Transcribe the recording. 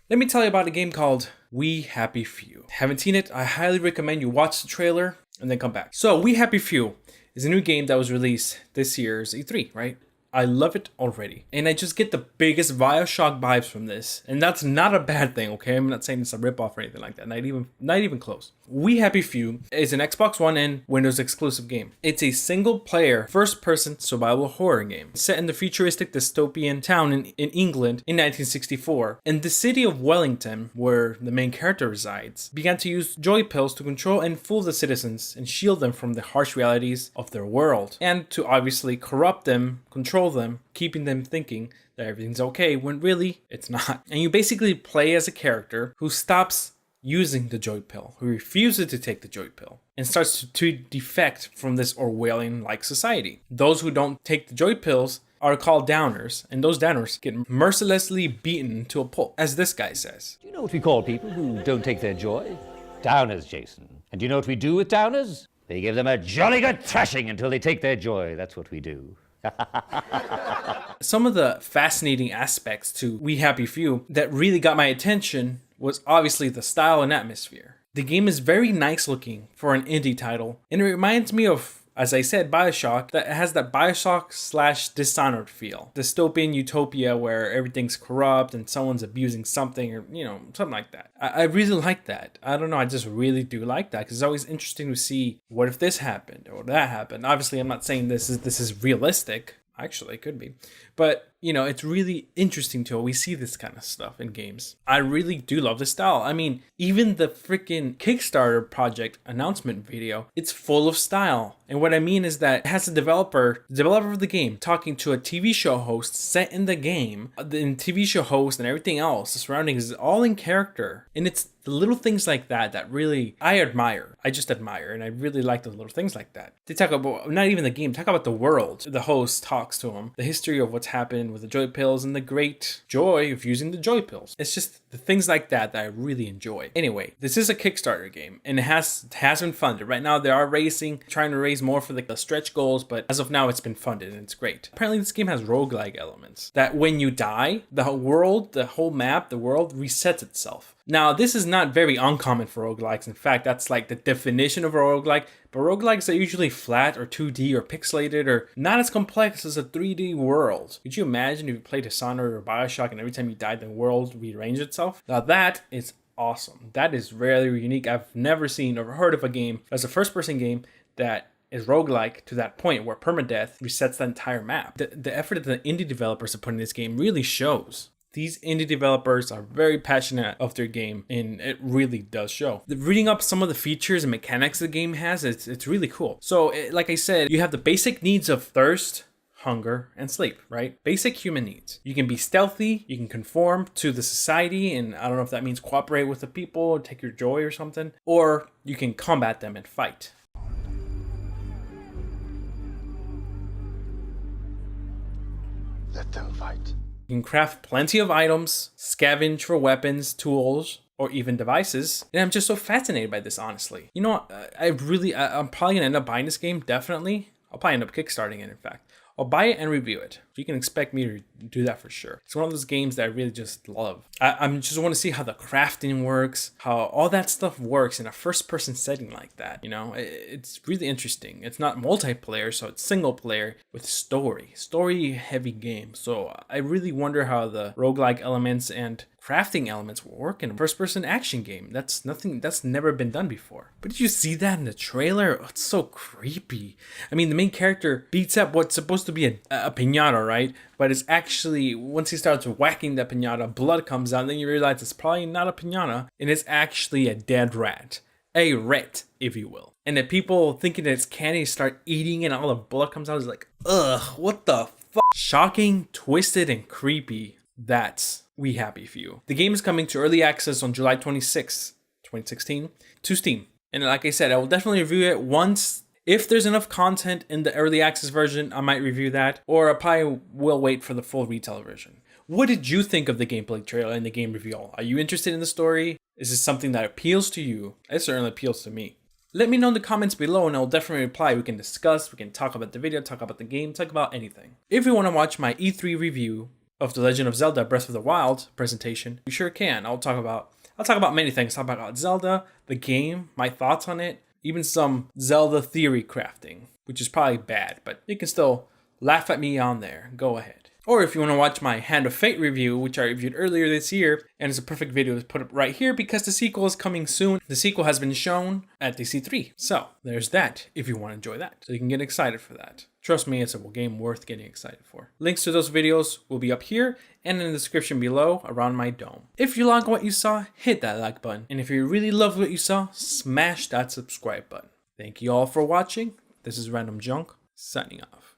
Let me tell you about a game called We Happy Few. Haven't seen it? I highly recommend you watch the trailer and then come back. So We Happy Few is a new game that was released this year's E3, right? I love it already. And I just get the biggest Bioshock vibes from this. And that's not a bad thing, okay? I'm not saying it's a ripoff or anything like that. Not even close. We Happy Few is an Xbox One and Windows exclusive game. It's a single player, first person survival horror game set in the futuristic dystopian town in England in 1964. And the city of Wellington, where the main character resides, began to use joy pills to control and fool the citizens and shield them from the harsh realities of their world. And to obviously corrupt them, control them, keeping them thinking that everything's okay when really it's not. And you basically play as a character who stops using the joy pill, who refuses to take the joy pill, and starts to defect from this Orwellian-like society. Those who don't take the joy pills are called downers, and those downers get mercilessly beaten to a pulp, as this guy says. Do you know what we call people who don't take their joy? Downers, Jason. And do you know what we do with downers? They give them a jolly good thrashing until they take their joy. That's what we do. Some of the fascinating aspects to We Happy Few that really got my attention was obviously the style and atmosphere. The game is very nice looking for an indie title, and it reminds me of, as I said, Bioshock, that has that Bioshock/Dishonored feel. Dystopian utopia where everything's corrupt and someone's abusing something or, something like that. I really like that. I don't know, I just really do like that because it's always interesting to see what if this happened or that happened. Obviously, I'm not saying this is realistic. Actually, it could be. But, it's really interesting to always see this kind of stuff in games. I really do love the style. I mean, even the freaking Kickstarter project announcement video, it's full of style. And what I mean is that it has the developer of the game, talking to a TV show host set in the game. The TV show host and everything else, the surroundings is all in character. And it's the little things like that that really I admire. I just admire, and I really like the little things like that. They talk about, not even the game, talk about the world. The host talks to him, the history of what's happened with the joy pills and the great joy of using the joy pills. It's just the things like that that I really enjoy. Anyway, this is a Kickstarter game, and it has been funded. Right now, they are trying to raise more for the stretch goals, but as of now, it's been funded, and it's great. Apparently, this game has roguelike elements, that when you die, the whole map, the world resets itself. Now, this is not very uncommon for roguelikes. In fact, that's like the definition of a roguelike. But roguelikes are usually flat or 2D or pixelated or not as complex as a 3D world. Could you imagine if you played Dishonored or Bioshock and every time you died, the world rearranged itself? Now that is awesome. That is really unique. I've never seen or heard of a game as a first-person game that is roguelike to that point where permadeath resets the entire map. The effort that the indie developers have put in this game really shows. These indie developers are very passionate of their game, and it really does show. Reading up some of the features and mechanics the game has, it's really cool. So, like I said, you have the basic needs of thirst, hunger, and sleep, right? Basic human needs. You can be stealthy, you can conform to the society, and I don't know if that means cooperate with the people, take your joy or something, or you can combat them and fight. Let them fight. You can craft plenty of items, scavenge for weapons, tools, or even devices. And I'm just so fascinated by this, honestly. You know what? I'm probably going to end up buying this game, definitely. I'll probably end up kickstarting it, in fact. I'll buy it and review it. You can expect me to do that for sure. It's one of those games that I really just love. I just want to see how the crafting works, how all that stuff works in a first-person setting like that. It's really interesting. It's not multiplayer, so it's single player with story-heavy game. So I really wonder how the roguelike elements and crafting elements will work in a first-person action game. That's never been done before. But did you see that in the trailer? Oh, it's so creepy. I mean, the main character beats up what's supposed to be a piñata, right? But it's actually, once he starts whacking the piñata, blood comes out, and then you realize it's probably not a piñata, and it's actually a dead rat. A rat, if you will. And the people thinking that it's candy start eating it, and all the blood comes out. It's like, ugh, what the fuck? Shocking, twisted, and creepy. That's We Happy Few. The game is coming to early access on July 26, 2016, to Steam. And like I said, I will definitely review it once. If there's enough content in the early access version, I might review that, or I probably will wait for the full retail version. What did you think of the gameplay trailer and the game reveal? Are you interested in the story? Is this something that appeals to you? It certainly appeals to me. Let me know in the comments below and I'll definitely reply. We can discuss, we can talk about the video, talk about the game, talk about anything. If you want to watch my E3 review of the Legend of Zelda Breath of the Wild presentation, you sure can. I'll talk about many things. I'll talk about Zelda, the game, my thoughts on it, even some Zelda theory crafting, which is probably bad, but you can still laugh at me on there. Go ahead. Or if you want to watch my Hand of Fate review, which I reviewed earlier this year, and it's a perfect video to put up right here because the sequel is coming soon. The sequel has been shown at DC3. So there's that if you want to enjoy that. So you can get excited for that. Trust me, it's a game worth getting excited for. Links to those videos will be up here and in the description below around my dome. If you like what you saw, hit that like button. And if you really loved what you saw, smash that subscribe button. Thank you all for watching. This is Randomjeanc, signing off.